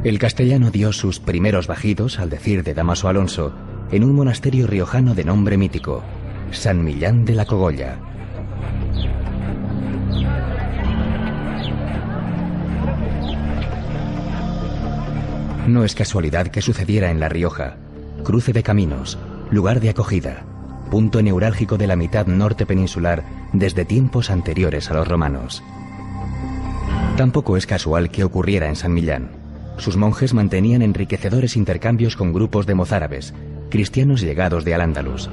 El castellano dio sus primeros bajidos, al decir de Dámaso Alonso, en un monasterio riojano de nombre mítico, San Millán de la Cogolla. No es casualidad que sucediera en La Rioja, cruce de caminos, lugar de acogida, punto neurálgico de la mitad norte peninsular desde tiempos anteriores a los romanos. Tampoco es casual que ocurriera en San Millán. Sus monjes mantenían enriquecedores intercambios con grupos de mozárabes, cristianos llegados de Al-Ándalus.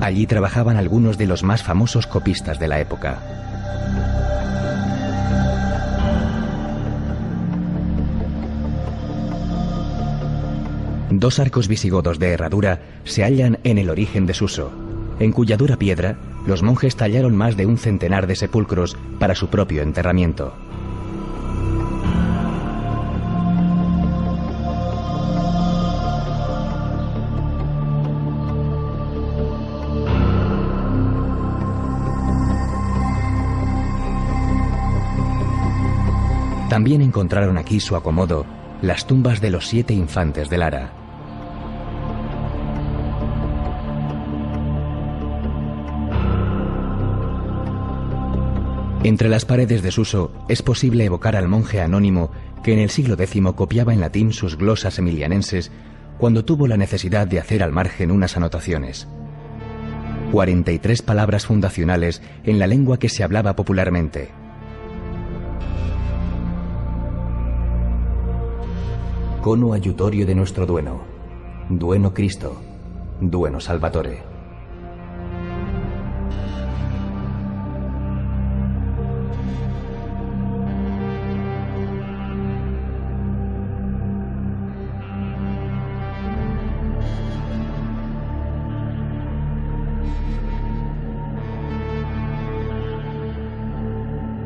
Allí trabajaban algunos de los más famosos copistas de la época. Dos arcos visigodos de herradura se hallan en el origen de Suso, en cuya dura piedra los monjes tallaron más de un centenar de sepulcros para su propio enterramiento. También encontraron aquí su acomodo las tumbas de los 7 infantes de Lara. Entre las paredes de Suso es posible evocar al monje anónimo que en el siglo X copiaba en latín sus glosas emilianenses cuando tuvo la necesidad de hacer al margen unas anotaciones. 43 palabras fundacionales en la lengua que se hablaba popularmente. Cono aiutorio de nuestro dueno, dueno Cristo, dueno Salvatore.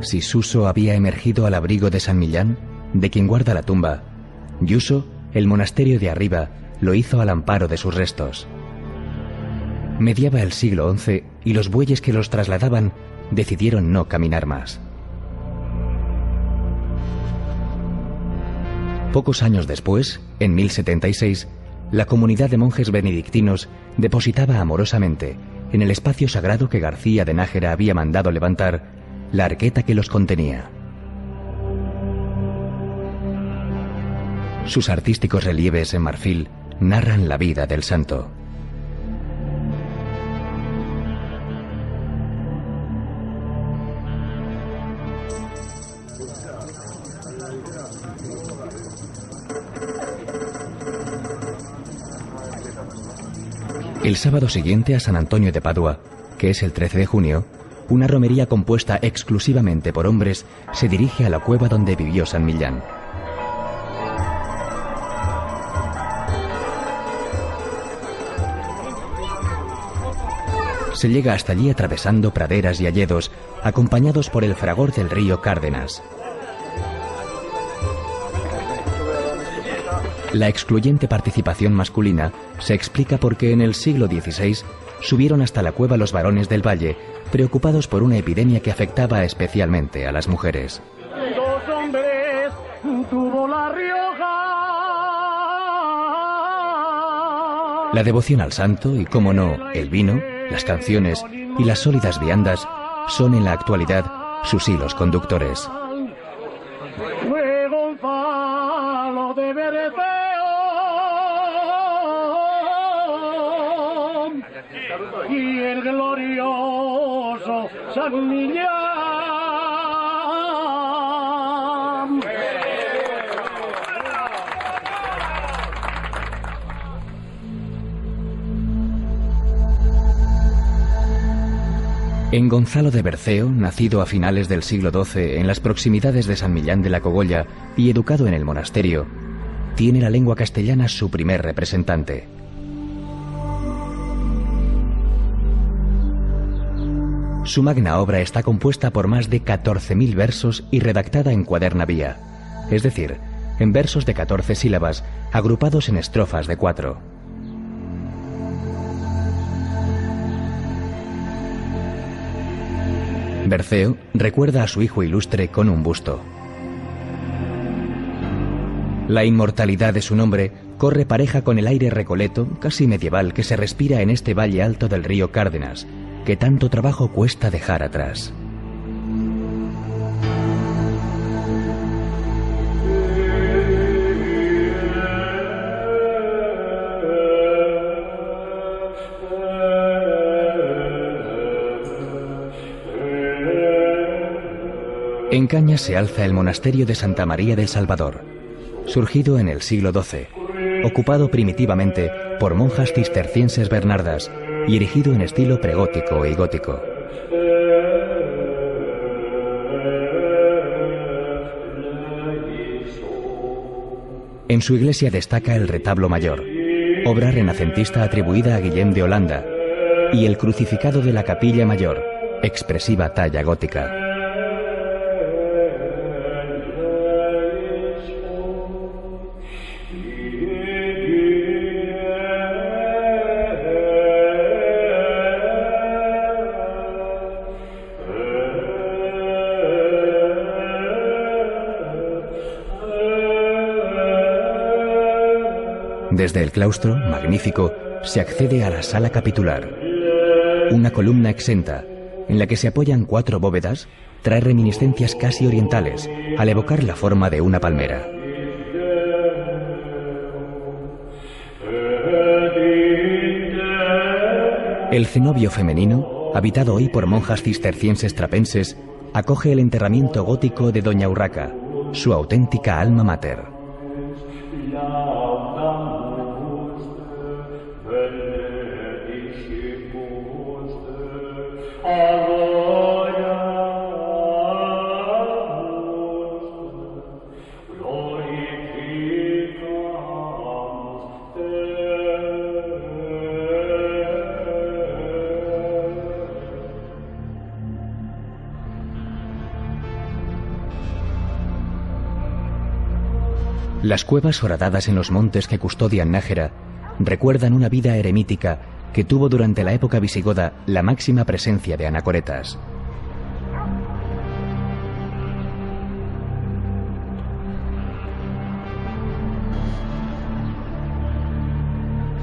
Si Suso había emergido al abrigo de San Millán, de quien guarda la tumba, Yuso, el monasterio de arriba, lo hizo al amparo de sus restos. Mediaba el siglo XI y los bueyes que los trasladaban decidieron no caminar más. Pocos años después, en 1076, la comunidad de monjes benedictinos depositaba amorosamente, en el espacio sagrado que García de Nájera había mandado levantar, la arqueta que los contenía. Sus artísticos relieves en marfil narran la vida del santo. El sábado siguiente a San Antonio de Padua, que es el 13 de junio, una romería compuesta exclusivamente por hombres se dirige a la cueva donde vivió San Millán. Se llega hasta allí atravesando praderas y hayedos, acompañados por el fragor del río Cárdenas. La excluyente participación masculina se explica porque en el siglo XVI subieron hasta la cueva los varones del valle, preocupados por una epidemia que afectaba especialmente a las mujeres. Dos hombres tuvo La Rioja. La devoción al santo y, cómo no, el vino, las canciones y las sólidas viandas son en la actualidad sus hilos conductores. Fue Gonzalo de Berceo y el glorioso San Millán. En Gonzalo de Berceo, nacido a finales del siglo XII en las proximidades de San Millán de la Cogolla y educado en el monasterio, tiene la lengua castellana su primer representante. Su magna obra está compuesta por más de 14.000 versos y redactada en cuaderna vía, es decir, en versos de 14 sílabas agrupados en estrofas de 4. Berceo recuerda a su hijo ilustre con un busto. La inmortalidad de su nombre corre pareja con el aire recoleto, casi medieval, que se respira en este valle alto del río Cárdenas, que tanto trabajo cuesta dejar atrás. En Cañas se alza el monasterio de Santa María del Salvador, surgido en el siglo XII, ocupado primitivamente por monjas cistercienses bernardas y erigido en estilo pregótico y gótico. En su iglesia destaca el retablo mayor, obra renacentista atribuida a Guillem de Holanda, y el crucificado de la capilla mayor, expresiva talla gótica. Desde el claustro, magnífico, se accede a la sala capitular. Una columna exenta, en la que se apoyan 4 bóvedas, trae reminiscencias casi orientales, al evocar la forma de una palmera. El cenobio femenino, habitado hoy por monjas cistercienses trapenses, acoge el enterramiento gótico de Doña Urraca, su auténtica alma mater. Las cuevas horadadas en los montes que custodian Nájera recuerdan una vida eremítica que tuvo durante la época visigoda la máxima presencia de anacoretas.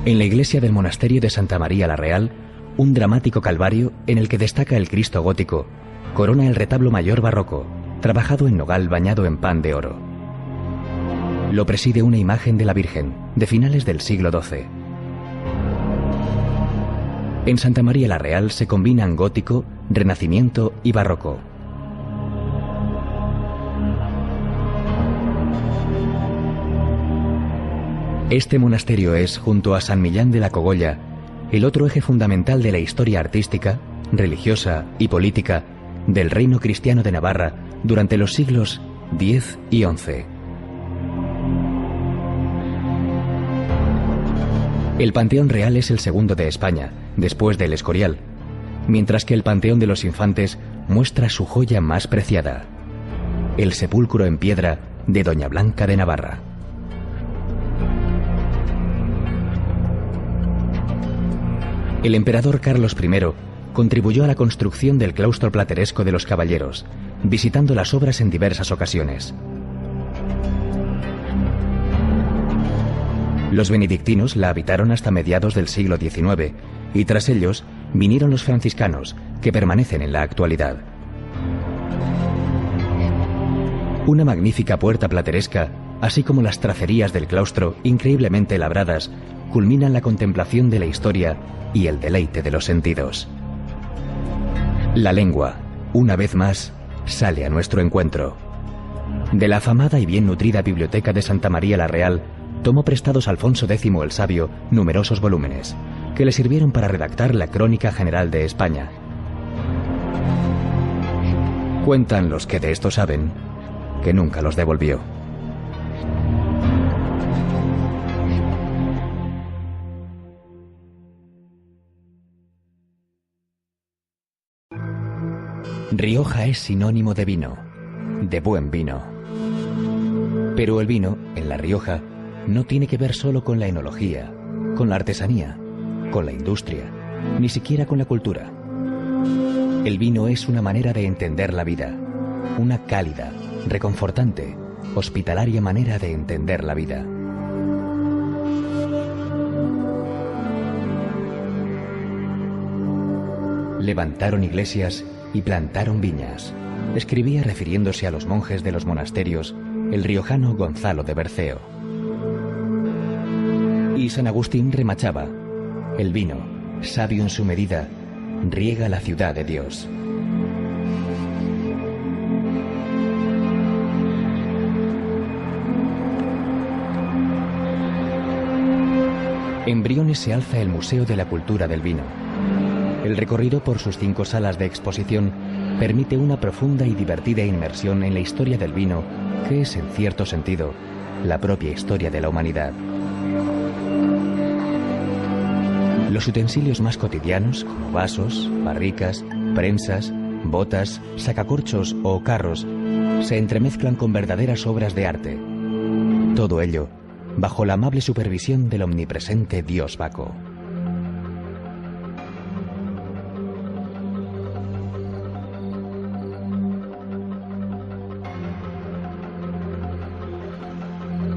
En la iglesia del monasterio de Santa María la Real, un dramático calvario en el que destaca el Cristo gótico corona el retablo mayor barroco, trabajado en nogal bañado en pan de oro. Lo preside una imagen de la Virgen, de finales del siglo XII. En Santa María la Real se combinan gótico, renacimiento y barroco. Este monasterio es, junto a San Millán de la Cogolla, el otro eje fundamental de la historia artística, religiosa y política del reino cristiano de Navarra durante los siglos X y XI. El Panteón Real es el segundo de España, después del Escorial, mientras que el Panteón de los Infantes muestra su joya más preciada, el sepulcro en piedra de Doña Blanca de Navarra. El emperador Carlos I contribuyó a la construcción del claustro plateresco de los Caballeros, visitando las obras en diversas ocasiones. Los benedictinos la habitaron hasta mediados del siglo XIX y tras ellos vinieron los franciscanos, que permanecen en la actualidad. Una magnífica puerta plateresca, así como las tracerías del claustro increíblemente labradas, culminan la contemplación de la historia y el deleite de los sentidos. La lengua, una vez más, sale a nuestro encuentro. De la afamada y bien nutrida biblioteca de Santa María la Real, tomó prestados Alfonso X el Sabio numerosos volúmenes, que le sirvieron para redactar la Crónica General de España. Cuentan los que de esto saben, que nunca los devolvió. Rioja es sinónimo de vino, de buen vino. Pero el vino, en La Rioja, no tiene que ver solo con la enología, con la artesanía, con la industria, ni siquiera con la cultura. El vino es una manera de entender la vida, una cálida, reconfortante hospitalaria manera de entender la vida. Levantaron iglesias y plantaron viñas. Escribía refiriéndose a los monjes de los monasterios el riojano Gonzalo de Berceo. Y San Agustín remachaba: el vino, sabio en su medida, riega la ciudad de Dios. En Briones se alza el Museo de la Cultura del Vino. El recorrido por sus 5 salas de exposición permite una profunda y divertida inmersión en la historia del vino, que es, en cierto sentido, la propia historia de la humanidad. Los utensilios más cotidianos, como vasos, barricas, prensas, botas, sacacorchos o carros, se entremezclan con verdaderas obras de arte. Todo ello bajo la amable supervisión del omnipresente Dios Baco.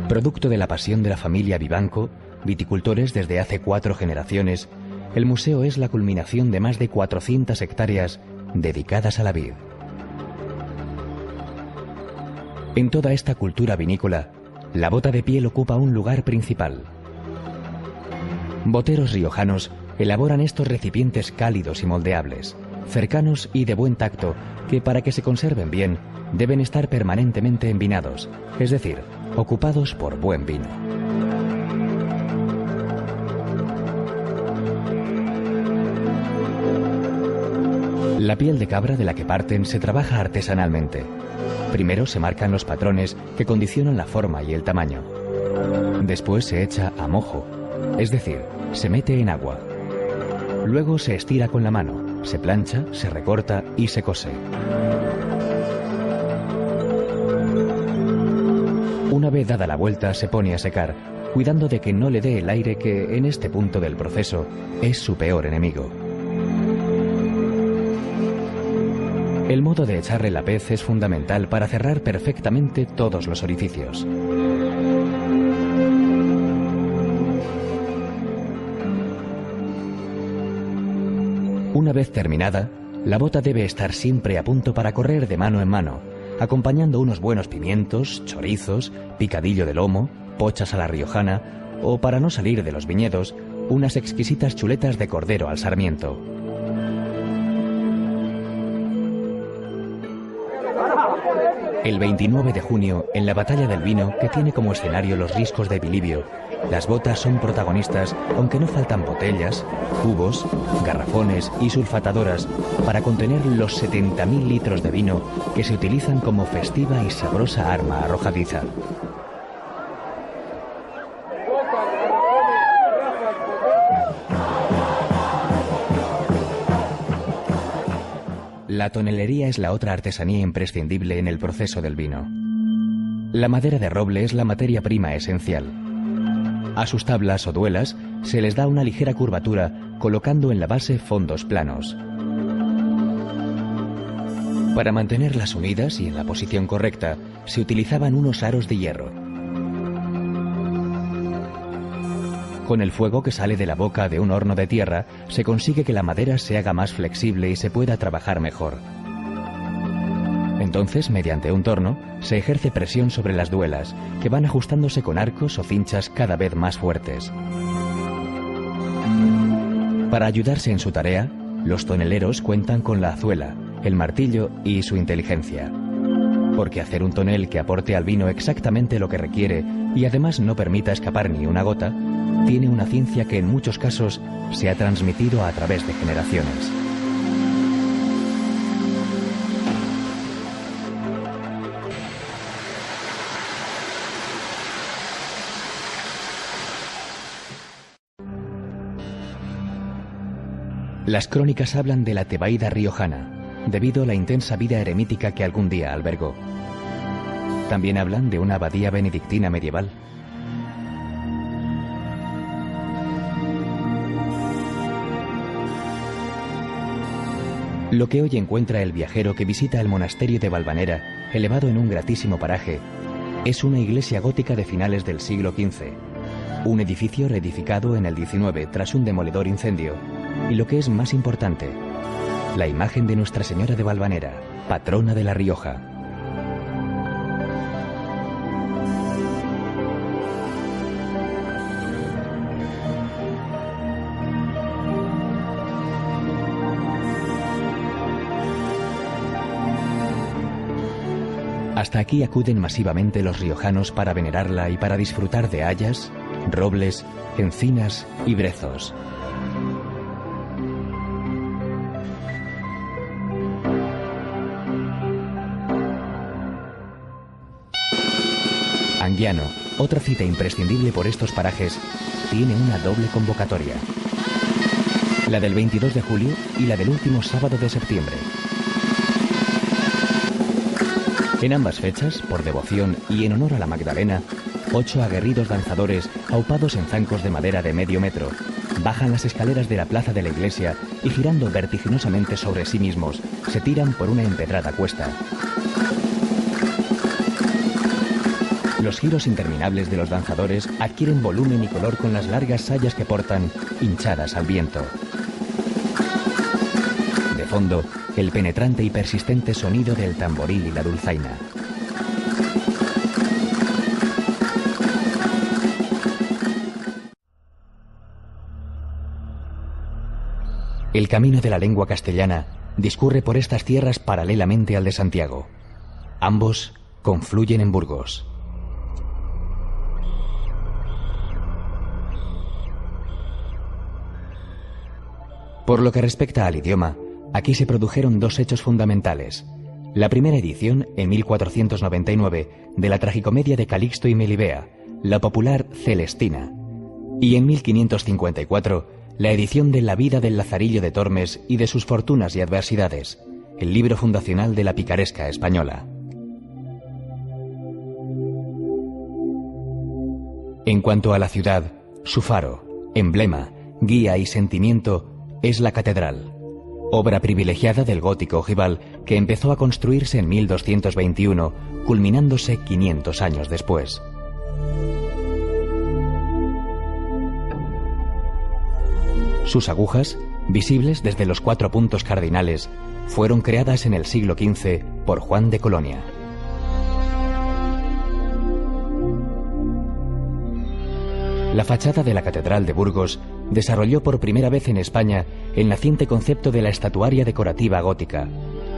Producto de la pasión de la familia Vivanco, viticultores desde hace 4 generaciones, el museo es la culminación de más de 400 hectáreas dedicadas a la vid. En toda esta cultura vinícola, la bota de piel ocupa un lugar principal. Boteros riojanos elaboran estos recipientes cálidos y moldeables, cercanos y de buen tacto, que para que se conserven bien deben estar permanentemente envinados, es decir, ocupados por buen vino. La piel de cabra de la que parten se trabaja artesanalmente. Primero se marcan los patrones que condicionan la forma y el tamaño. Después se echa a mojo, es decir, se mete en agua. Luego se estira con la mano, se plancha, se recorta y se cose. Una vez dada la vuelta se pone a secar, cuidando de que no le dé el aire que, en este punto del proceso, es su peor enemigo. El modo de echarle la pez es fundamental para cerrar perfectamente todos los orificios. Una vez terminada, la bota debe estar siempre a punto para correr de mano en mano, acompañando unos buenos pimientos, chorizos, picadillo de lomo, pochas a la riojana o, para no salir de los viñedos, unas exquisitas chuletas de cordero al sarmiento. El 29 de junio, en la Batalla del Vino, que tiene como escenario los riscos de Bilibio, las botas son protagonistas, aunque no faltan botellas, cubos, garrafones y sulfatadoras para contener los 70.000 litros de vino que se utilizan como festiva y sabrosa arma arrojadiza. La tonelería es la otra artesanía imprescindible en el proceso del vino. La madera de roble es la materia prima esencial. A sus tablas o duelas se les da una ligera curvatura colocando en la base fondos planos. Para mantenerlas unidas y en la posición correcta se utilizaban unos aros de hierro. Con el fuego que sale de la boca de un horno de tierra se consigue que la madera se haga más flexible y se pueda trabajar mejor. Entonces, mediante un torno, se ejerce presión sobre las duelas, que van ajustándose con arcos o cinchas cada vez más fuertes. Para ayudarse en su tarea, los toneleros cuentan con la azuela, el martillo y su inteligencia. Porque hacer un tonel que aporte al vino exactamente lo que requiere y además no permita escapar ni una gota, tiene una ciencia que en muchos casos se ha transmitido a través de generaciones. Las crónicas hablan de la Tebaida riojana, debido a la intensa vida eremítica que algún día albergó. También hablan de una abadía benedictina medieval. Lo que hoy encuentra el viajero que visita el monasterio de Valvanera, elevado en un gratísimo paraje, Es una iglesia gótica de finales del siglo XV, un edificio reedificado en el XIX tras un demoledor incendio, y lo que es más importante, la imagen de Nuestra Señora de Valvanera, patrona de La Rioja. Hasta aquí acuden masivamente los riojanos para venerarla y para disfrutar de hayas, robles, encinas y brezos. Anguiano, otra cita imprescindible por estos parajes, tiene una doble convocatoria. La del 22 de julio y la del último sábado de septiembre. En ambas fechas, por devoción y en honor a la Magdalena, 8 aguerridos danzadores, aupados en zancos de madera de medio metro, bajan las escaleras de la plaza de la iglesia y girando vertiginosamente sobre sí mismos, se tiran por una empedrada cuesta. Los giros interminables de los danzadores adquieren volumen y color con las largas sayas que portan, hinchadas al viento. De fondo, el penetrante y persistente sonido del tamboril y la dulzaina. El camino de la lengua castellana discurre por estas tierras paralelamente al de Santiago. Ambos confluyen en Burgos. Por lo que respecta al idioma, aquí se produjeron dos hechos fundamentales. La primera edición, en 1499, de la tragicomedia de Calixto y Melibea, la popular Celestina, y en 1554, la edición de La vida del Lazarillo de Tormes y de sus fortunas y adversidades, el libro fundacional de la picaresca española. En cuanto a la ciudad, su faro, emblema, guía y sentimiento es la catedral, obra privilegiada del gótico ojival que empezó a construirse en 1221, culminándose 500 años después. Sus agujas, visibles desde los 4 puntos cardinales, fueron creadas en el siglo XV por Juan de Colonia. La fachada de la Catedral de Burgos desarrolló por primera vez en España el naciente concepto de la estatuaria decorativa gótica,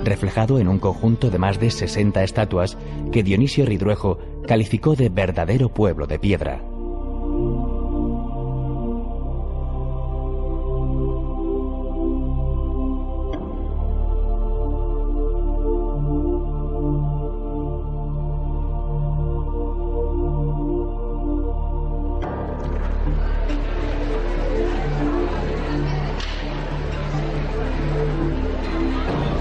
reflejado en un conjunto de más de 60 estatuas que Dionisio Ridruejo calificó de verdadero pueblo de piedra.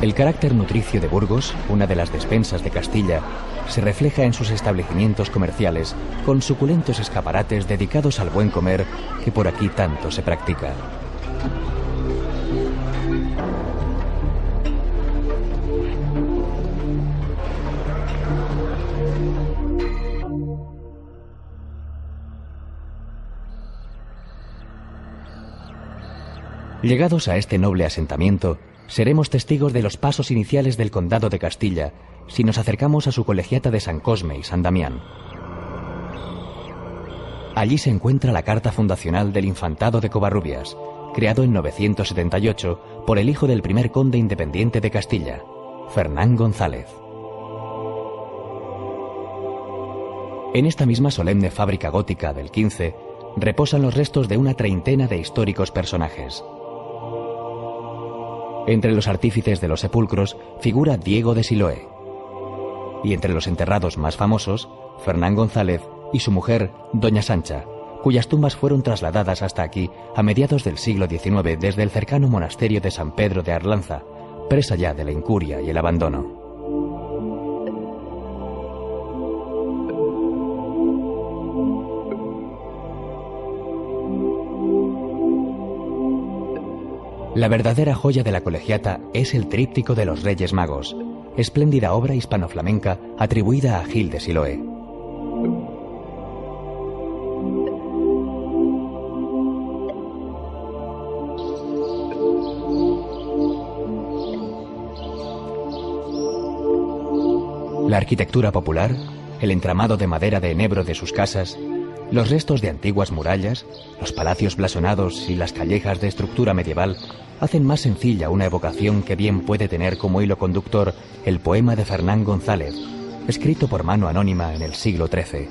El carácter nutricio de Burgos, una de las despensas de Castilla, se refleja en sus establecimientos comerciales, con suculentos escaparates dedicados al buen comer que por aquí tanto se practica. Llegados a este noble asentamiento, seremos testigos de los pasos iniciales del Condado de Castilla si nos acercamos a su colegiata de San Cosme y San Damián. Allí se encuentra la carta fundacional del Infantado de Covarrubias, creado en 978 por el hijo del primer conde independiente de Castilla, Fernán González. En esta misma solemne fábrica gótica del XV reposan los restos de una treintena de históricos personajes. Entre los artífices de los sepulcros figura Diego de Siloé. Y entre los enterrados más famosos, Fernán González y su mujer, Doña Sancha, cuyas tumbas fueron trasladadas hasta aquí a mediados del siglo XIX desde el cercano monasterio de San Pedro de Arlanza, presa ya de la incuria y el abandono. La verdadera joya de la colegiata es el tríptico de los Reyes Magos, espléndida obra hispano-flamenca atribuida a Gil de Siloé. La arquitectura popular, el entramado de madera de enebro de sus casas, los restos de antiguas murallas, los palacios blasonados y las callejas de estructura medieval hacen más sencilla una evocación que bien puede tener como hilo conductor el poema de Fernán González, escrito por mano anónima en el siglo XIII.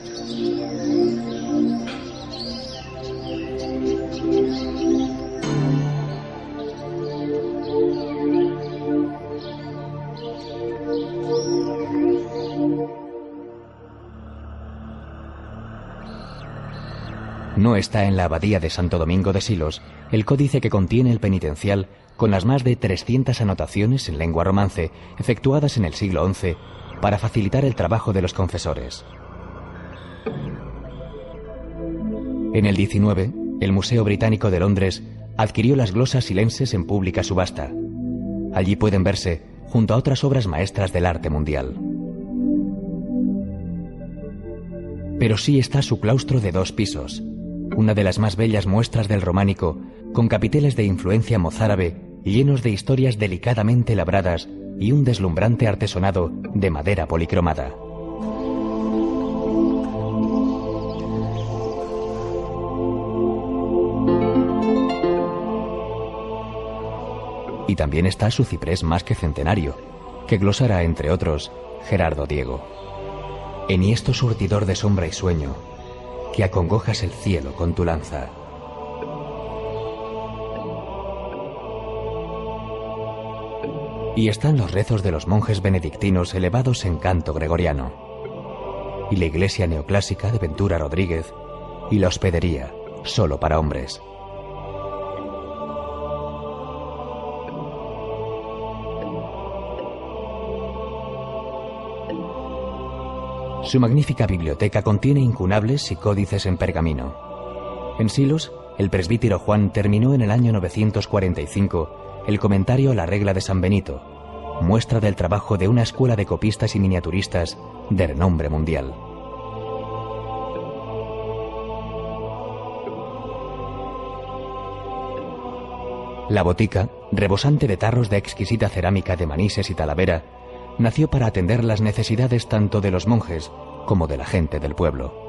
No está en la abadía de Santo Domingo de Silos el códice que contiene el penitencial con las más de 300 anotaciones en lengua romance efectuadas en el siglo XI para facilitar el trabajo de los confesores. En el XIX, el Museo Británico de Londres adquirió las glosas silenses en pública subasta. Allí pueden verse junto a otras obras maestras del arte mundial. Pero sí está su claustro de 2 pisos, una de las más bellas muestras del románico, con capiteles de influencia mozárabe llenos de historias delicadamente labradas y un deslumbrante artesonado de madera policromada. Y también está su ciprés más que centenario, que glosara, entre otros, Gerardo Diego. Enhiesto surtidor de sombra y sueño, que acongojas el cielo con tu lanza. Y están los rezos de los monjes benedictinos elevados en canto gregoriano, y la iglesia neoclásica de Ventura Rodríguez, y la hospedería, solo para hombres. Su magnífica biblioteca contiene incunables y códices en pergamino. En Silos, el presbítero Juan terminó en el año 945 el comentario a la regla de San Benito, muestra del trabajo de una escuela de copistas y miniaturistas de renombre mundial. La botica, rebosante de tarros de exquisita cerámica de Manises y Talavera, nació para atender las necesidades tanto de los monjes como de la gente del pueblo.